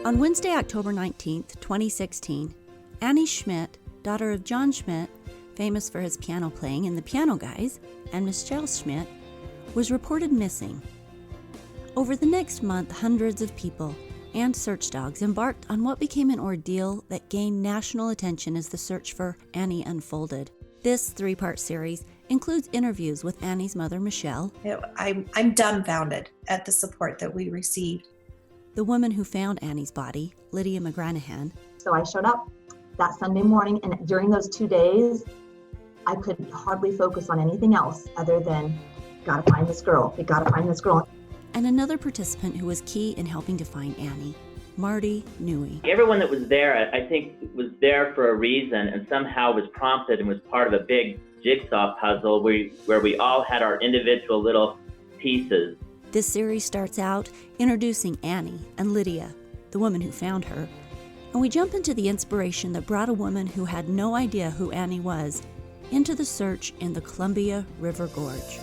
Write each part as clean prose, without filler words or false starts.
On Wednesday, October 19th, 2016, Annie Schmidt, daughter of Jon Schmidt, famous for his piano playing in The Piano Guys, and Michelle Schmidt, was reported missing. Over the next month, hundreds of people and search dogs embarked on what became an ordeal that gained national attention as the search for Annie unfolded. This three-part series includes interviews with Annie's mother, Michelle. I'm dumbfounded at the support that we received. The woman who found Annie's body, Lydia Mcgranahan. So I showed up that Sunday morning, and during those 2 days, I could hardly focus on anything else other than, gotta find this girl, we gotta find this girl. And another participant who was key in helping to find Annie, Marty Newey. Everyone that was there, I think, was there for a reason and somehow was prompted and was part of a big jigsaw puzzle where we all had our individual little pieces. This series starts out introducing Annie and Lydia, the woman who found her, and we jump into the inspiration that brought a woman who had no idea who Annie was into the search in the Columbia River Gorge.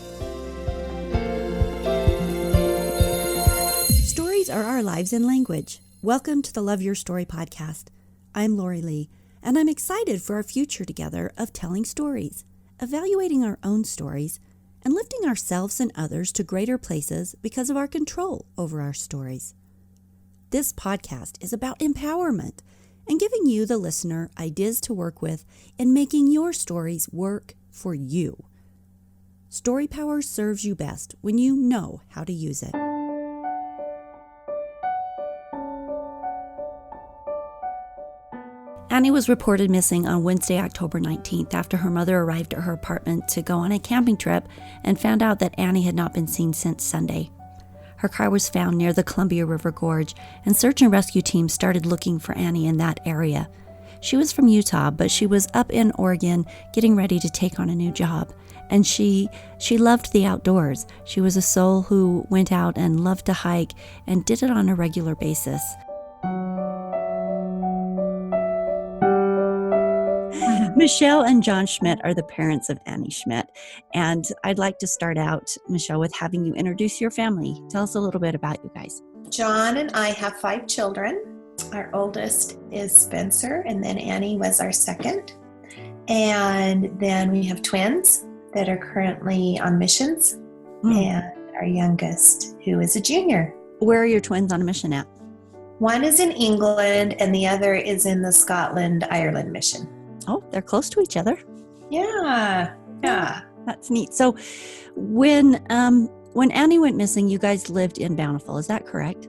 Stories are our lives in language. Welcome to the Love Your Story podcast. I'm Lori Lee, and I'm excited for our future together of telling stories, evaluating our own stories, and lifting ourselves and others to greater places because of our control over our stories. This podcast is about empowerment and giving you, the listener, ideas to work with in making your stories work for you. Story power serves you best when you know how to use it. Annie was reported missing on Wednesday, October 19th, after her mother arrived at her apartment to go on a camping trip and found out that Annie had not been seen since Sunday. Her car was found near the Columbia River Gorge, and search and rescue teams started looking for Annie in that area. She was from Utah, but she was up in Oregon getting ready to take on a new job. And she loved the outdoors. She was a soul who went out and loved to hike and did it on a regular basis. Michelle and Jon Schmidt are the parents of Annie Schmidt, and I'd like to start out, Michelle, with having you introduce your family. Tell us a little bit about you guys. Jon and I have 5 children. Our oldest is Spencer, and then Annie was our second. And then we have twins that are currently on missions, and our youngest, who is a junior. Where are your twins on a mission at? One is in England, and the other is in the Scotland-Ireland mission. Oh, they're close to each other. Yeah. That's neat. So when Annie went missing, you guys lived in Bountiful, is that correct?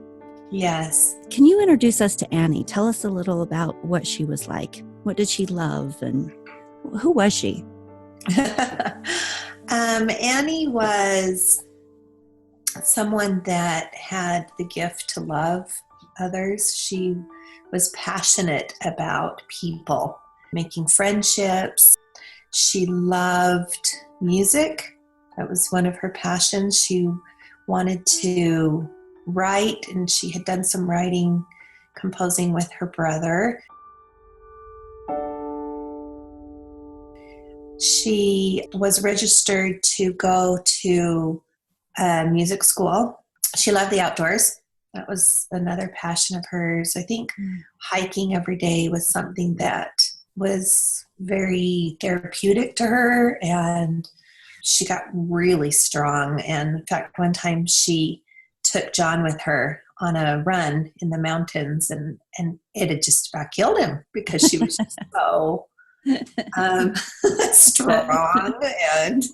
Yes. Can you introduce us to Annie? Tell us a little about what she was like. What did she love, and who was she? Annie was someone that had the gift to love others. She was passionate about people, making friendships. She loved music. That was one of her passions. She wanted to write, and she had done some writing, composing with her brother. She was registered to go to music school. She loved the outdoors. That was another passion of hers. I think hiking every day was something that was very therapeutic to her, and she got really strong. And in fact, one time she took Jon with her on a run in the mountains, and it had just about killed him because she was just so strong. And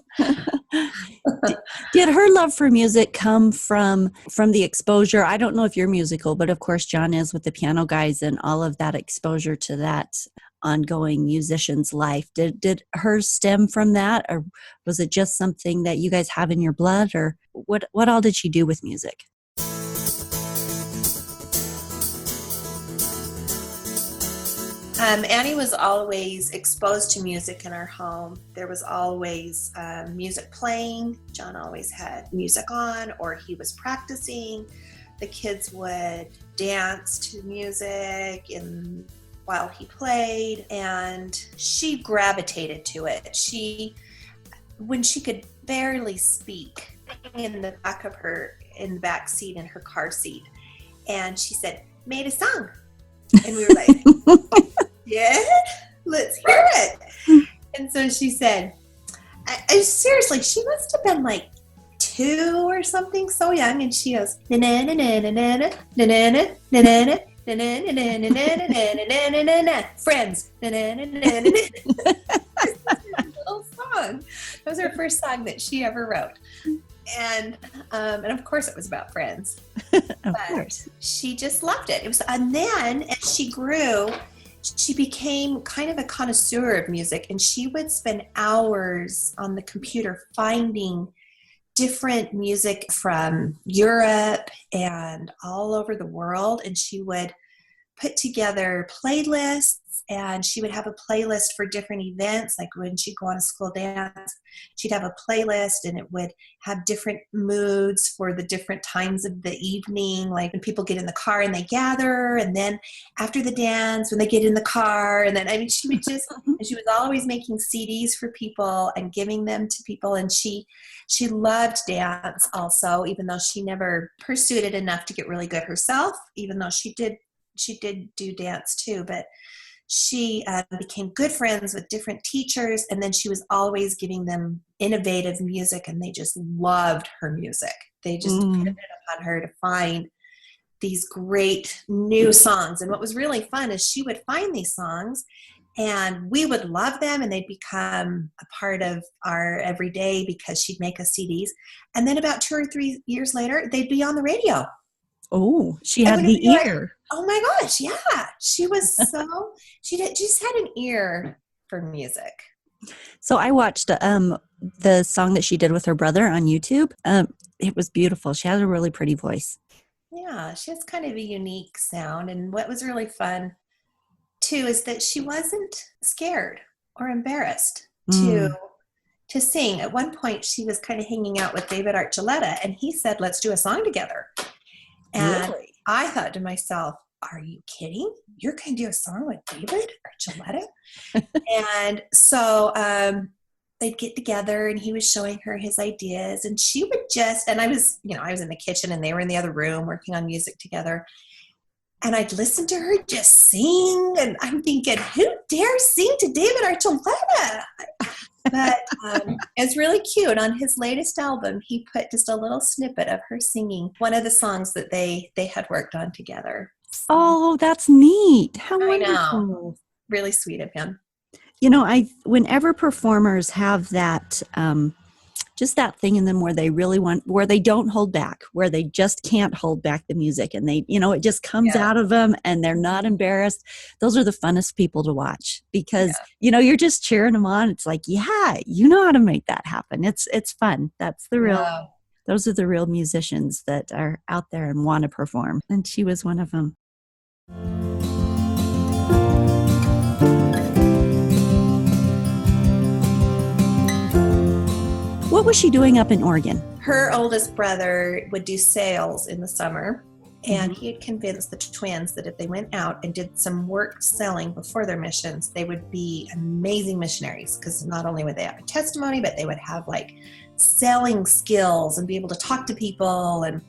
Did her love for music come from the exposure? I don't know if you're musical, but of course Jon is with the Piano Guys, and all of that exposure to that ongoing musician's life. Did hers stem from that, or was it just something that you guys have in your blood, or what all did she do with music? Annie was always exposed to music in our home. There was always music playing. Jon always had music on, or he was practicing. The kids would dance to music while he played, and she gravitated to it. When she could barely speak, in the back seat in her car seat, and she said, made a song. And we were like, yeah, let's hear it. And so she said, I seriously, she must have been like 2 or something, so young. And she goes, na-na-na-na-na-na, na-na-na, na-na-na, na-na-na-na-na-na-na-na-na-na-na, friends, na-na-na-na-na-na. Little song. That was her first song that she ever wrote. And of course it was about friends. Of course. She just loved it. And then as she grew, she became kind of a connoisseur of music, and she would spend hours on the computer finding different music from Europe and all over the world. And she would put together playlists, and she would have a playlist for different events. Like when she'd go on a school dance, she'd have a playlist, and it would have different moods for the different times of the evening. Like when people get in the car and they gather, and then after the dance, when they get in the car, and then, I mean, she would just, she was always making CDs for people and giving them to people. And she loved dance also, even though she never pursued it enough to get really good herself, even though she did do dance too. But she became good friends with different teachers, and then she was always giving them innovative music, and they just loved her music. They just depended upon her to find these great new songs. And what was really fun is she would find these songs, and we would love them, and they'd become a part of our everyday because she'd make us CDs. And then about 2 or 3 years later, they'd be on the radio. Oh, she had the ear. Like, oh my gosh, yeah. She was so, she just had an ear for music. So I watched the song that she did with her brother on YouTube. It was beautiful. She has a really pretty voice. Yeah, she has kind of a unique sound. And what was really fun, too, is that she wasn't scared or embarrassed to sing. At one point, she was kind of hanging out with David Archuleta, and he said, let's do a song together. And really? I thought to myself, are you kidding? You're going to do a song with David Archuleta? And so they'd get together, and he was showing her his ideas, and she would just, and I was in the kitchen, and they were in the other room working on music together. And I'd listen to her just sing, and I'm thinking, who dares sing to David Archuleta? But it's really cute. On his latest album, he put just a little snippet of her singing one of the songs that they had worked on together. So, oh, that's neat. How wonderful. I know. Really sweet of him. You know, whenever performers have that, just that thing in them where they really want, where they don't hold back, where they just can't hold back the music, and they, it just comes out of them, and they're not embarrassed. Those are the funnest people to watch because, you're just cheering them on. It's like, yeah, you know how to make that happen. It's fun. That's the real, those are the real musicians that are out there and want to perform. And she was one of them. What was she doing up in Oregon? Her oldest brother would do sales in the summer, and he had convinced the twins that if they went out and did some work selling before their missions, they would be amazing missionaries, because not only would they have a testimony, but they would have like selling skills and be able to talk to people. And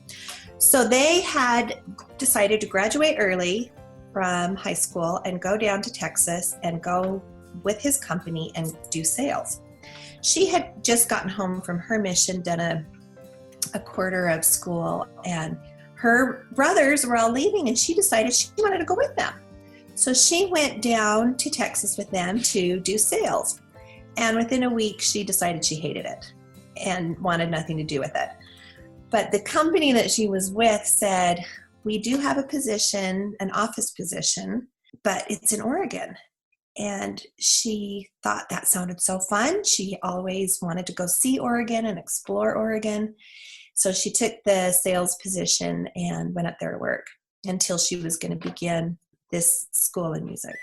so they had decided to graduate early from high school and go down to Texas and go with his company and do sales. She had just gotten home from her mission, done a quarter of school, and her brothers were all leaving, and she decided she wanted to go with them. So she went down to Texas with them to do sales. And within a week, she decided she hated it and wanted nothing to do with it. But the company that she was with said, we do have a position, an office position, but it's in Oregon. And she thought that sounded so fun. She always wanted to go see Oregon and explore Oregon. So she took the sales position and went up there to work until she was going to begin this school in music.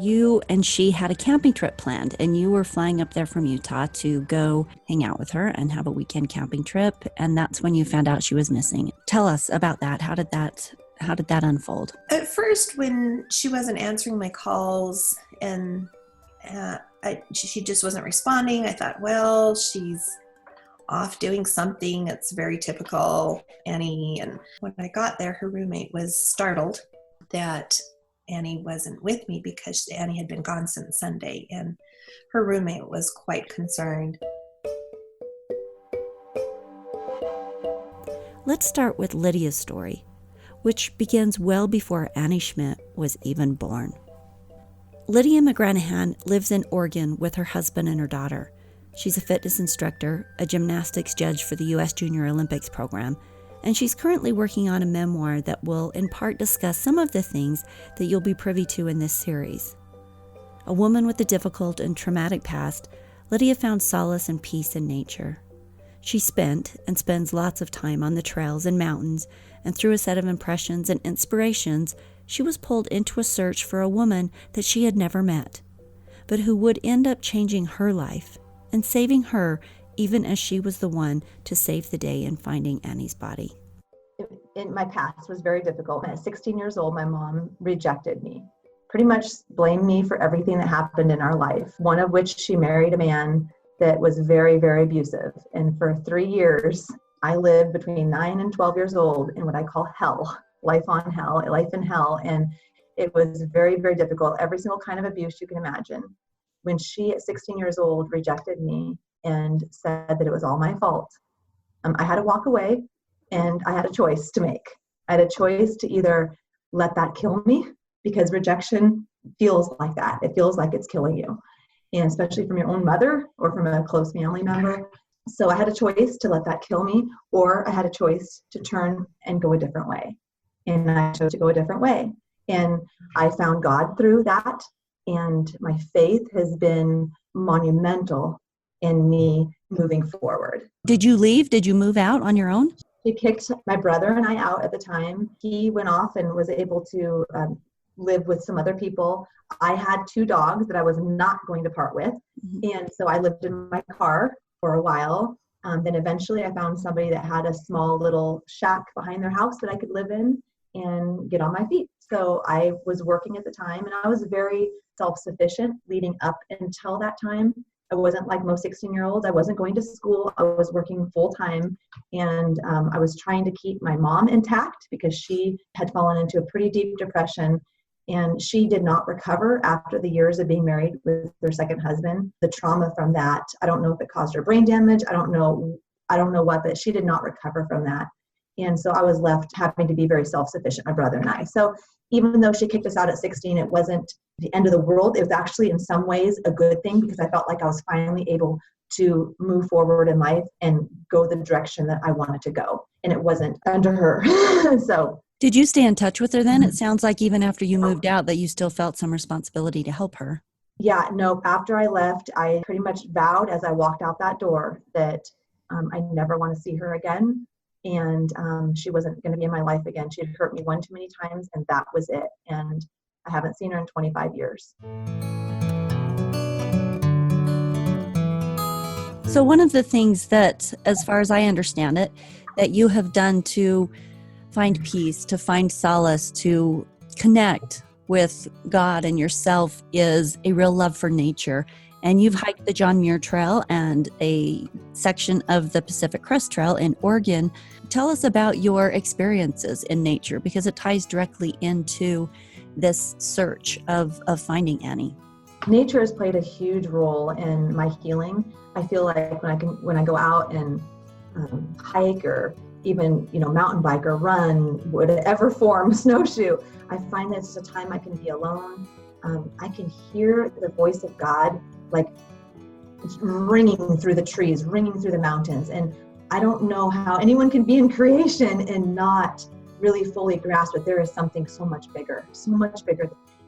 You and she had a camping trip planned, and you were flying up there from Utah to go hang out with her and have a weekend camping trip. And that's when you found out she was missing. Tell us about that. How did that unfold? At first, when she wasn't answering my calls and she just wasn't responding, I thought, well, she's off doing something. It's very typical Annie. And when I got there, her roommate was startled that Annie wasn't with me because Annie had been gone since Sunday, and her roommate was quite concerned. Let's start with Lydia's story, which begins well before Annie Schmidt was even born. Lydia Mcgranahan lives in Oregon with her husband and her daughter. She's a fitness instructor, a gymnastics judge for the U.S. Junior Olympics program, and she's currently working on a memoir that will in part discuss some of the things that you'll be privy to in this series. A woman with a difficult and traumatic past, Lydia found solace and peace in nature. She spent and spends lots of time on the trails and mountains, and through a set of impressions and inspirations, she was pulled into a search for a woman that she had never met, but who would end up changing her life and saving her even as she was the one to save the day in finding Annie's body. In my past was very difficult. At 16 years old, my mom rejected me, pretty much blamed me for everything that happened in our life, one of which she married a man that was very, very abusive. And for 3 years, I lived between 9 and 12 years old in what I call hell, life in hell. And it was very, very difficult. Every single kind of abuse you can imagine. When she, at 16 years old, rejected me and said that it was all my fault, I had to walk away, and I had a choice to make. I had a choice to either let that kill me, because rejection feels like that. It feels like it's killing you, and especially from your own mother or from a close family member. So I had a choice to let that kill me, or I had a choice to turn and go a different way. And I chose to go a different way. And I found God through that. And my faith has been monumental in me moving forward. Did you leave? Did you move out on your own? She kicked my brother and I out at the time. He went off and was able to live with some other people. I had 2 dogs that I was not going to part with. Mm-hmm. And so I lived in my car for a while. Then eventually I found somebody that had a small little shack behind their house that I could live in and get on my feet. So I was working at the time, and I was very self-sufficient leading up until that time. I wasn't like most 16-year-olds. I wasn't going to school. I was working full-time, and I was trying to keep my mom intact because she had fallen into a pretty deep depression, and she did not recover after the years of being married with her second husband. The trauma from that, I don't know if it caused her brain damage. I don't know what, but she did not recover from that. And so I was left having to be very self-sufficient, my brother and I. So even though she kicked us out at 16, it wasn't the end of the world. It was actually in some ways a good thing, because I felt like I was finally able to move forward in life and go the direction that I wanted to go. And it wasn't under her. So did you stay in touch with her then? It sounds like even after you moved out that you still felt some responsibility to help her. Yeah, no, after I left, I pretty much vowed as I walked out that door that I never want to see her again. And she wasn't going to be in my life again. She had hurt me one too many times, and that was it. And I haven't seen her in 25 years. So one of the things that, as far as I understand it, that you have done to find peace, to find solace, to connect with God and yourself is a real love for nature. And you've hiked the John Muir Trail and a section of the Pacific Crest Trail in Oregon. Tell us about your experiences in nature, because it ties directly into this search of finding Annie. Nature has played a huge role in my healing. I feel like when I go out and hike, or even mountain bike or run, whatever form, snowshoe, I find that it's a time I can be alone. I can hear the voice of God like ringing through the trees, ringing through the mountains. And I don't know how anyone can be in creation and not really fully grasp that there is something so much bigger.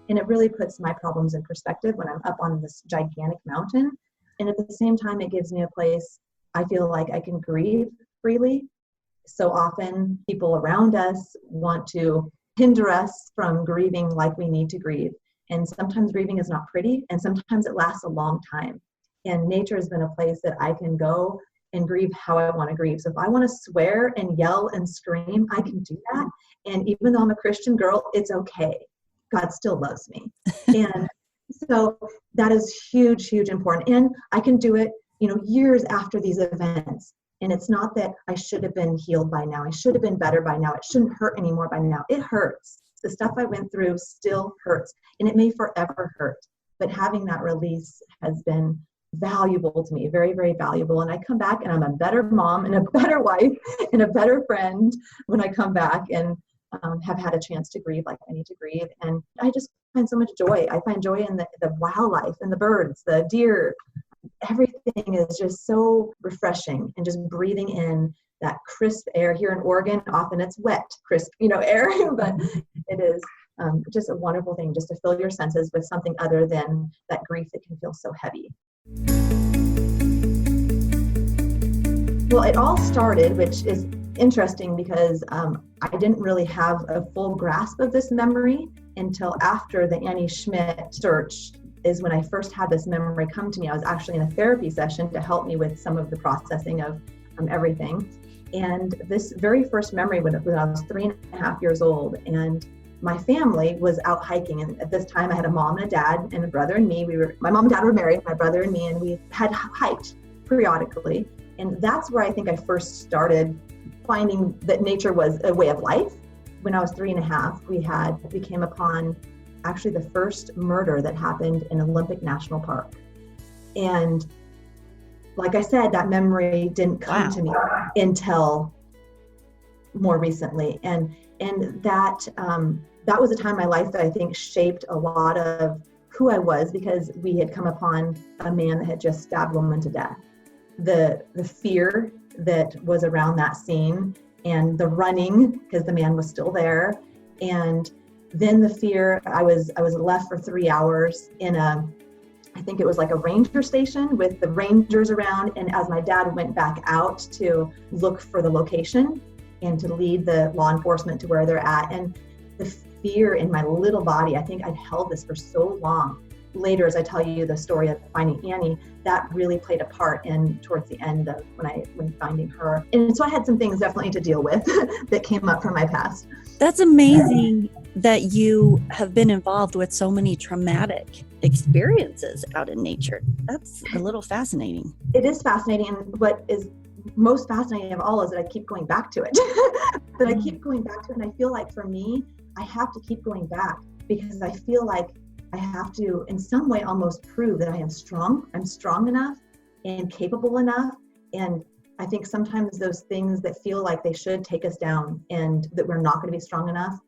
And it really puts my problems in perspective when I'm up on this gigantic mountain. And at the same time, it gives me a place I feel like I can grieve freely. So often people around us want to hinder us from grieving like we need to grieve. And sometimes grieving is not pretty, and sometimes it lasts a long time. And nature has been a place that I can go and grieve how I want to grieve. So if I want to swear and yell and scream, I can do that. And even though I'm a Christian girl, it's okay. God still loves me. And so that is huge, huge important. And I can do it, years after these events. And it's not that I should have been healed by now. I should have been better by now. It shouldn't hurt anymore by now. It hurts. The stuff I went through still hurts, and it may forever hurt. But having that release has been valuable to me, very, very valuable. And I come back and I'm a better mom and a better wife and a better friend when I come back and have had a chance to grieve like I need to grieve. And I just find so much joy. I find joy in the wildlife and the birds, the deer. Everything is just so refreshing, and just breathing in that crisp air. Here in Oregon, often it's wet, crisp, air, but it is just a wonderful thing just to fill your senses with something other than that grief that can feel so heavy. Well, it all started, which is interesting because I didn't really have a full grasp of this memory until after the Annie Schmidt search is when I first had this memory come to me. I was actually in a therapy session to help me with some of the processing of everything. And this very first memory when I was 3.5 years old, and my family was out hiking. And at this time I had a mom and a dad and a brother and me. My mom and dad were married, my brother and me, and we had hiked periodically. And that's where I think I first started finding that nature was a way of life. When I was 3.5, we came upon actually the first murder that happened in Olympic National Park. And like I said, that memory didn't come to me until more recently. And that was a time in my life that I think shaped a lot of who I was, because we had come upon a man that had just stabbed a woman to death. The fear that was around that scene, and the running because the man was still there, and then the fear. I was left for 3 hours in I think it was like a ranger station with the rangers around. And as my dad went back out to look for the location and to lead the law enforcement to where they're at, and the fear in my little body, I think I'd held this for so long. Later, as I tell you the story of finding Annie, that really played a part in towards the end of when finding her. And so I had some things definitely to deal with that came up from my past. That's amazing that you have been involved with so many traumatic experiences out in nature. That's a little fascinating. It is fascinating. And what is most fascinating of all is that I keep going back to it. And I feel like for me, I have to keep going back because I feel like I have to, in some way, almost prove that I am strong. I'm strong enough and capable enough. And I think sometimes those things that feel like they should take us down and that we're not going to be strong enough,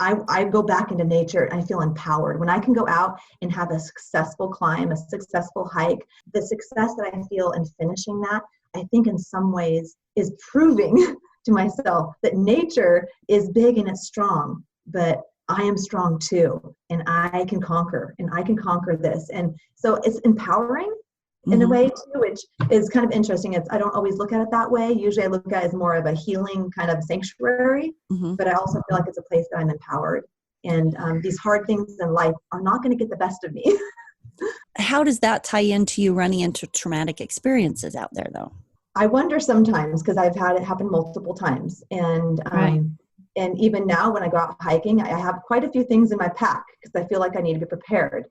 I go back into nature and I feel empowered. When I can go out and have a successful climb, a successful hike, the success that I feel in finishing that, I think in some ways is proving to myself that nature is big and it's strong, but I am strong too, and I can conquer this. And so it's empowering in a way too, which is kind of interesting. I don't always look at it that way. Usually I look at it as more of a healing kind of sanctuary, but I also feel like it's a place that I'm empowered. And these hard things in life are not going to get the best of me. How does that tie into you running into traumatic experiences out there though? I wonder sometimes, because I've had it happen multiple times. And And even now when I go out hiking, I have quite a few things in my pack because I feel like I need to be prepared.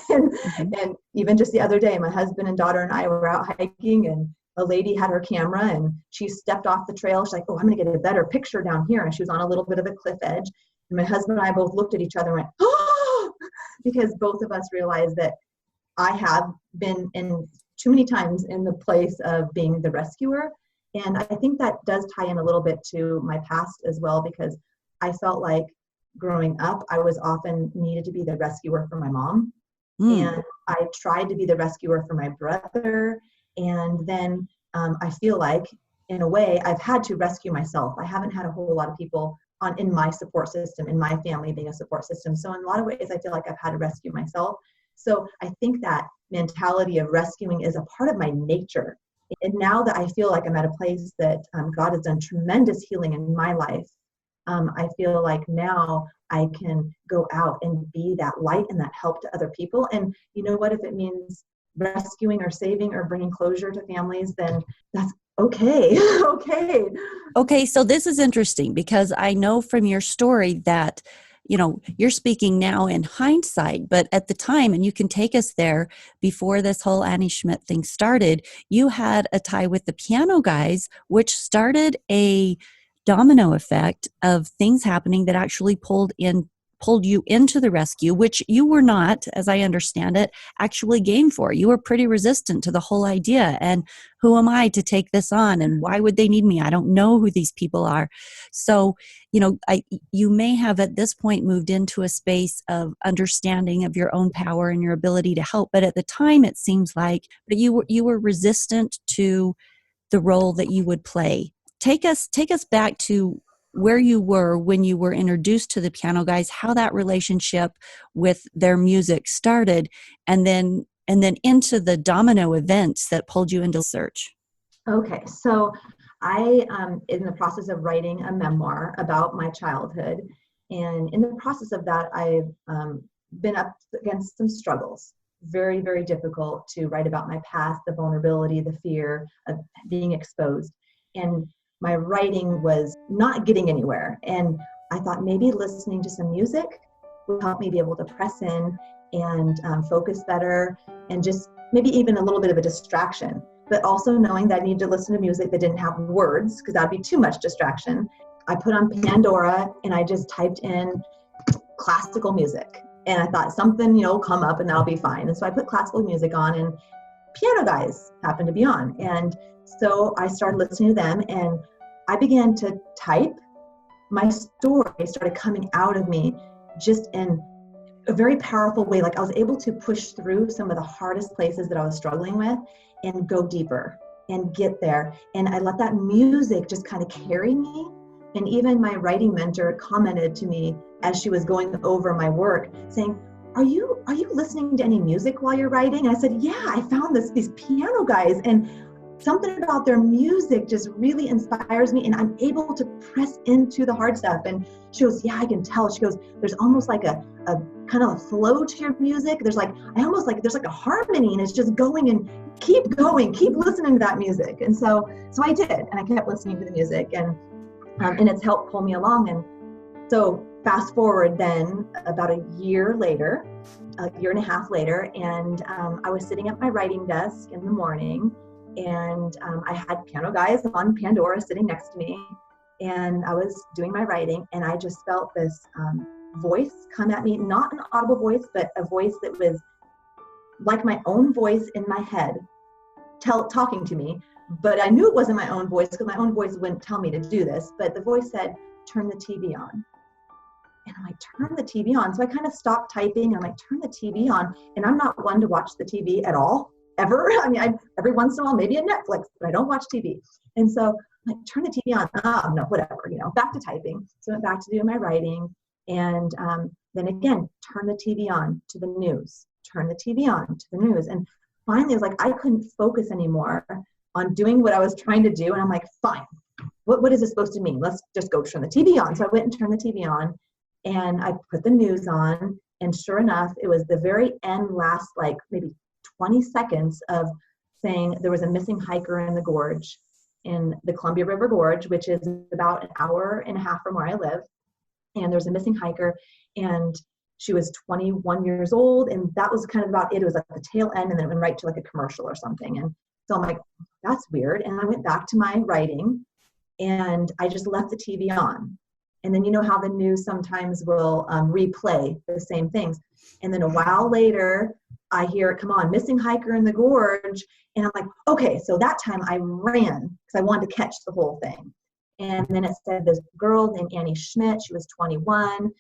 And even just the other day, my husband and daughter and I were out hiking, and a lady had her camera and she stepped off the trail. She's like, oh, I'm going to get a better picture down here. And she was on a little bit of a cliff edge. And my husband and I both looked at each other and went, oh, because both of us realized that I have been in too many times in the place of being the rescuer. And I think that does tie in a little bit to my past as well, because I felt like growing up, I was often needed to be the rescuer for my mom. And I tried to be the rescuer for my brother. And then I feel like, in a way, I've had to rescue myself. I haven't had a whole lot of people in my support system, in my family being a support system. So in a lot of ways, I feel like I've had to rescue myself. So I think that mentality of rescuing is a part of my nature. And now that I feel like I'm at a place that God has done tremendous healing in my life, I feel like now I can go out and be that light and that help to other people. And you know what, if it means rescuing or saving or bringing closure to families, then that's okay. Okay, so this is interesting because I know from your story that you're speaking now in hindsight, but at the time, and you can take us there, before this whole Annie Schmidt thing started, you had a tie with the Piano Guys, which started a domino effect of things happening that actually pulled you into the rescue, which you were not, as I understand it, actually game for. You were pretty resistant to the whole idea. And who am I to take this on? And why would they need me? I don't know who these people are. So, you may have at this point moved into a space of understanding of your own power and your ability to help. But at the time, it seems like you were resistant to the role that you would play. Take us back to where you were when you were introduced to the Piano Guys, how that relationship with their music started, and then into the domino events that pulled you into search. Okay, so I am in the process of writing a memoir about my childhood, and in the process of that, I've been up against some struggles. Very, very difficult to write about my past, the vulnerability, the fear of being exposed. And my writing was not getting anywhere. And I thought maybe listening to some music would help me be able to press in and focus better, and just maybe even a little bit of a distraction. But also knowing that I needed to listen to music that didn't have words, because that'd be too much distraction. I put on Pandora and I just typed in classical music. And I thought something, will come up and that'll be fine. And so I put classical music on, and Piano Guys happened to be on. And so I started listening to them, and I began to type. My story started coming out of me just in a very powerful way. Like I was able to push through some of the hardest places that I was struggling with and go deeper and get there. And I let that music just kind of carry me. And even my writing mentor commented to me as she was going over my work saying, are you listening to any music while you're writing? And I said, yeah, I found these Piano Guys, and something about their music just really inspires me, and I'm able to press into the hard stuff. And she goes, yeah, I can tell. She goes, there's almost like a kind of a flow to your music. There's like a harmony, and it's just going, and keep listening to that music. And so I did, and I kept listening to the music, and it's helped pull me along. And so fast forward then about a year and a half later, and I was sitting at my writing desk in the morning, and I had Piano Guys on Pandora sitting next to me, and I was doing my writing, and I just felt this voice come at me, not an audible voice, but a voice that was like my own voice in my head talking to me. But I knew it wasn't my own voice, because my own voice wouldn't tell me to do this. But the voice said, turn the TV on. And I'm like, turn the TV on. So I kind of stopped typing, and I'm like, turn the TV on. And I'm not one to watch the TV at all, ever. I mean, every once in a while, maybe a Netflix, but I don't watch TV. And so I'm like, turn the TV on. Oh, no, whatever, back to typing. So I went back to doing my writing. And then again, turn the TV on to the news. Turn the TV on to the news. And finally, it was like, I couldn't focus anymore on doing what I was trying to do. And I'm like, fine, what is this supposed to mean? Let's just go turn the TV on. So I went and turned the TV on, and I put the news on. And sure enough, it was the very end, last like maybe 20 seconds of saying there was a missing hiker in the gorge, in the Columbia River Gorge, which is about an hour and a half from where I live. And there's a missing hiker, and she was 21 years old. And that was kind of about it. It was like the tail end, and then it went right to like a commercial or something. And so I'm like, that's weird. And I went back to my writing, and I just left the TV on. And then how the news sometimes will replay the same things. And then a while later, I hear it come on, missing hiker in the gorge. And I'm like, okay, so that time I ran because I wanted to catch the whole thing. And then it said this girl named Annie Schmidt, she was 21.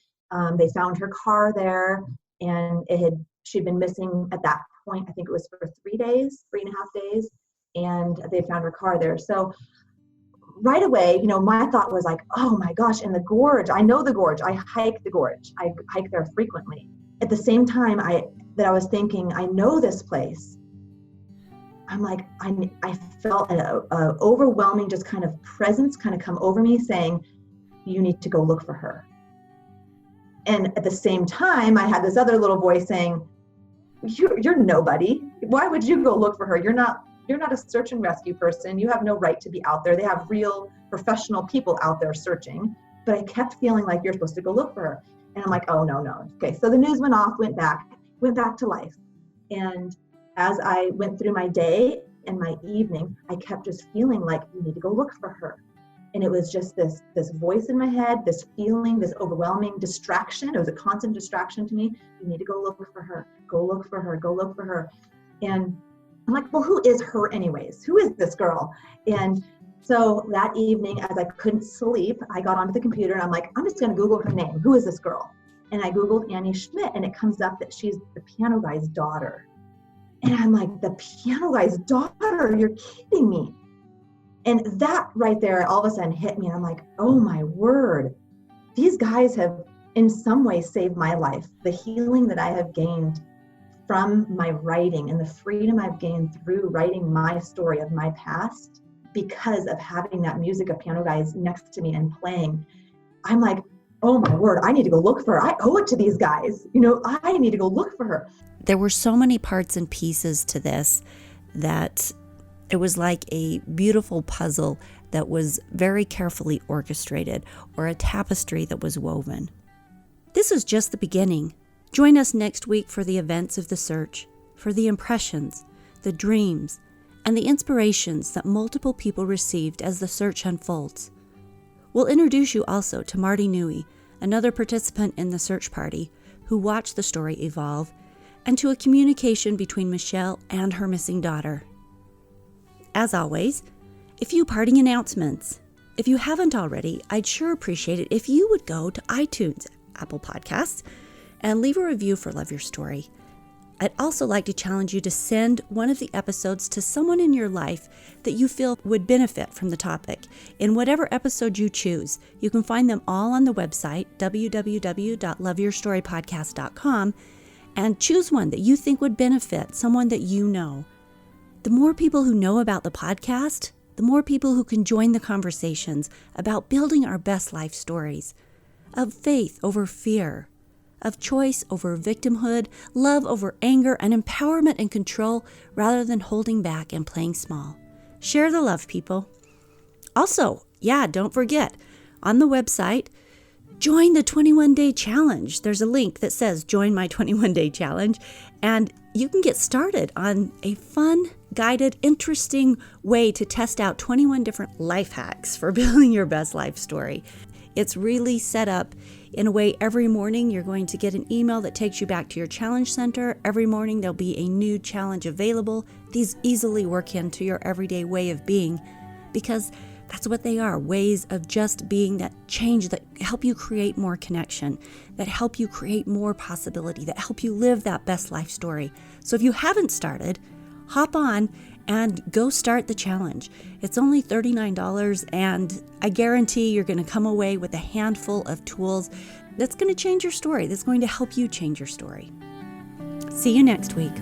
They found her car there, and she'd been missing at that point. I think it was for 3.5 days, and they found her car there. So right away, my thought was like, oh my gosh, in the gorge, I know the gorge. I hike the gorge. I hike there frequently. At the same time that I was thinking, I know this place. I'm like, I felt an overwhelming just kind of presence kind of come over me saying, you need to go look for her. And at the same time, I had this other little voice saying, you're nobody. Why would you go look for her? You're not a search and rescue person. You have no right to be out there. They have real professional people out there searching. But I kept feeling like you're supposed to go look for her. And I'm like, oh, no. Okay, so the news went back to life. And as I went through my day and my evening, I kept just feeling like, you need to go look for her. And it was just this voice in my head, this feeling, this overwhelming distraction. It was a constant distraction to me. You need to go look for her. Go look for her. Go look for her. And I'm like, well, who is her anyways? Who is this girl? And so that evening, as I couldn't sleep, I got onto the computer and I'm like, I'm just going to Google her name. Who is this girl? And I Googled Annie Schmidt, and it comes up that she's the piano guy's daughter. And I'm like, the piano guy's daughter? You're kidding me. And that right there all of a sudden hit me. And I'm like, oh my word. These guys have in some way saved my life. The healing that I have gained from my writing and the freedom I've gained through writing my story of my past because of having that music of piano guys next to me and playing. I'm like, oh my word, I need to go look for her. I owe it to these guys. I need to go look for her. There were so many parts and pieces to this that it was like a beautiful puzzle that was very carefully orchestrated, or a tapestry that was woven. This is just the beginning. Join us next week for the events of the search, for the impressions, the dreams, and the inspirations that multiple people received as the search unfolds. We'll introduce you also to Marty Newey, another participant in the search party, who watched the story evolve, and to a communication between Michelle and her missing daughter. As always, a few parting announcements. If you haven't already, I'd sure appreciate it if you would go to iTunes, Apple Podcasts, and leave a review for Love Your Story. I'd also like to challenge you to send one of the episodes to someone in your life that you feel would benefit from the topic. In whatever episode you choose, you can find them all on the website, www.loveyourstorypodcast.com, and choose one that you think would benefit someone that you know. The more people who know about the podcast, the more people who can join the conversations about building our best life stories, of faith over fear, of choice over victimhood, love over anger, and empowerment and control rather than holding back and playing small. Share the love, people. Also, don't forget, on the website, join the 21-day challenge. There's a link that says join my 21-day challenge, and you can get started on a fun, guided, interesting way to test out 21 different life hacks for building your best life story. It's really set up in a way every morning you're going to get an email that takes you back to your challenge center. Every morning there'll be a new challenge available. These easily work into your everyday way of being because that's what they are, ways of just being that change that help you create more connection, that help you create more possibility, that help you live that best life story. So if you haven't started, hop on and go start the challenge. It's only $39, and I guarantee you're going to come away with a handful of tools that's going to change your story, that's going to help you change your story. See you next week.